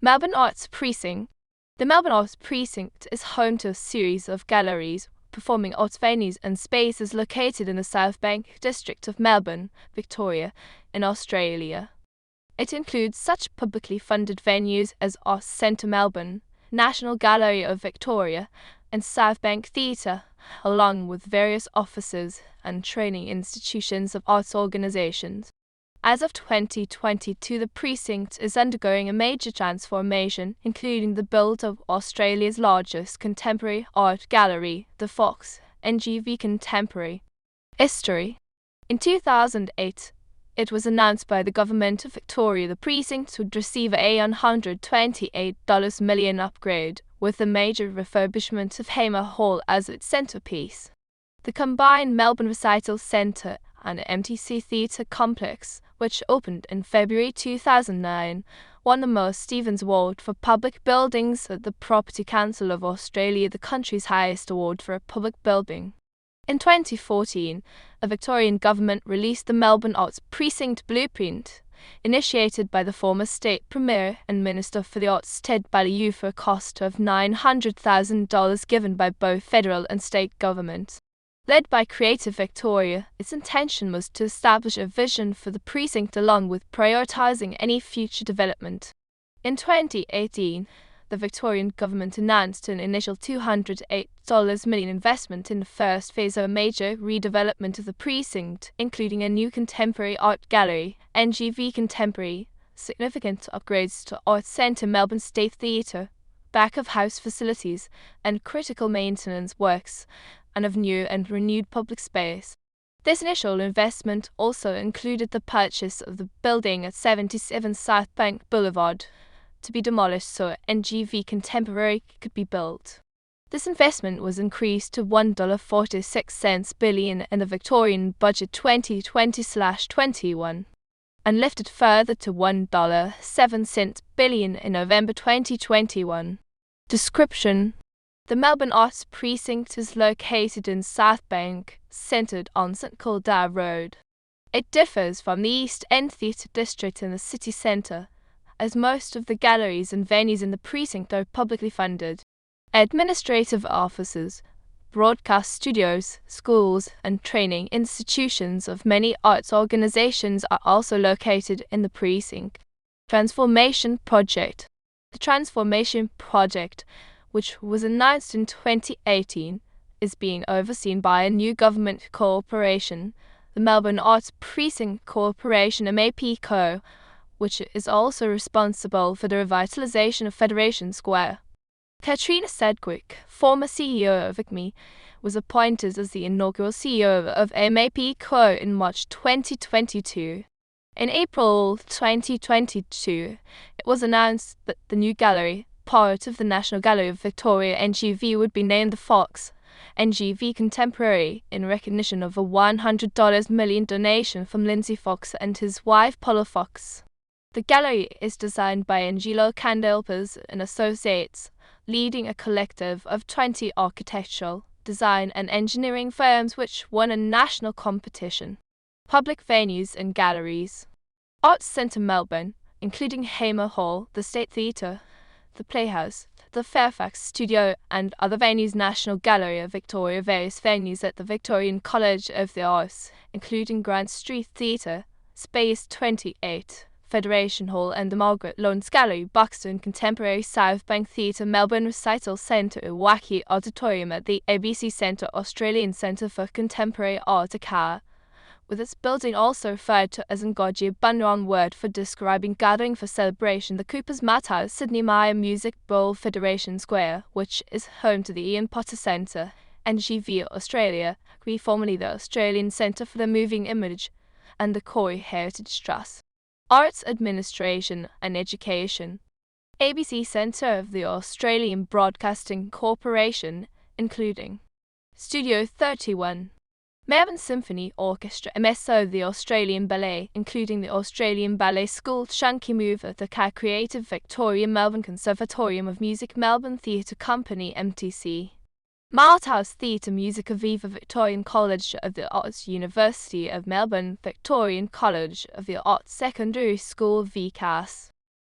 Melbourne Arts Precinct. The Melbourne Arts Precinct is home to a series of galleries, performing arts venues and spaces located in the Southbank district of Melbourne, Victoria, in Australia. It includes such publicly funded venues as Arts Centre Melbourne, National Gallery of Victoria, and Southbank Theatre, along with various offices and training institutions of arts organisations. As of 2022, the precinct is undergoing a major transformation, including the build of Australia's largest contemporary art gallery, the Fox, NGV Contemporary. History. In 2008, it was announced by the Government of Victoria the precinct would receive a $128 million upgrade, with a major refurbishment of Hamer Hall as its centrepiece. The combined Melbourne Recital Centre and MTC Theatre complex, which opened in February 2009, won the Moore Stevens Award for Public Buildings at the Property Council of Australia, the country's highest award for a public building. In 2014, the Victorian government released the Melbourne Arts Precinct Blueprint, initiated by the former State Premier and Minister for the Arts Ted Baillieu for a cost of $900,000 given by both federal and state governments. Led by Creative Victoria, its intention was to establish a vision for the precinct along with prioritising any future development. In 2018, the Victorian government announced an initial $208 million investment in the first phase of a major redevelopment of the precinct, including a new contemporary art gallery, NGV Contemporary, significant upgrades to Arts Centre Melbourne State Theatre, back-of-house facilities, and critical maintenance works, and of new and renewed public space. This initial investment also included the purchase of the building at 77 Southbank Boulevard, to be demolished so NGV Contemporary could be built. This investment was increased to $1.46 billion in the Victorian Budget 2020/21, and lifted further to $1.07 billion in November 2021. Description. The Melbourne Arts Precinct is located in Southbank, centred on St Kilda Road. It differs from the East End Theatre District in the city centre, as most of the galleries and venues in the precinct are publicly funded. Administrative offices, broadcast studios, schools, and training institutions of many arts organisations are also located in the precinct. Transformation Project. The Transformation Project, which was announced in 2018, is being overseen by a new government corporation, the Melbourne Arts Precinct Corporation MAPCO, which is also responsible for the revitalisation of Federation Square. Katrina Sedgwick, former CEO of ICME, was appointed as the inaugural CEO of MAPCO in March 2022. In April 2022, it was announced that the new gallery, part of the National Gallery of Victoria NGV, would be named the Fox, NGV Contemporary, in recognition of a $100 million donation from Lindsay Fox and his wife Paula Fox. The gallery is designed by Angelo Candelpas and Associates, leading a collective of 20 architectural, design and engineering firms which won a national competition. Public venues and galleries. Arts Centre Melbourne, including Hamer Hall, the State Theatre, the Playhouse, the Fairfax Studio and other venues. National Gallery of Victoria, various venues at the Victorian College of the Arts, including Grant Street Theatre, Space 28, Federation Hall and the Margaret Lawrence Gallery, Buxton Contemporary, Southbank Theatre, Melbourne Recital Centre, Wacky Auditorium at the ABC Centre, Australian Centre for Contemporary Art Accra, with its building also referred to as Ngoji Bunyan word for describing gathering for celebration, the Cooper's Mat House, Sydney Myer Music Bowl, Federation Square, which is home to the Ian Potter Centre, NGV Australia, formerly the Australian Centre for the Moving Image, and the Corey Heritage Trust. Arts Administration and Education. ABC Centre of the Australian Broadcasting Corporation, including Studio 31, Melbourne Symphony Orchestra, MSO, the Australian Ballet, including the Australian Ballet School, Chunky Mover, the Creative Victoria, Melbourne Conservatorium of Music, Melbourne Theatre Company, MTC. Malthouse Theatre Music, Aviva Victorian College of the Arts, University of Melbourne, Victorian College of the Arts Secondary School, VCAS.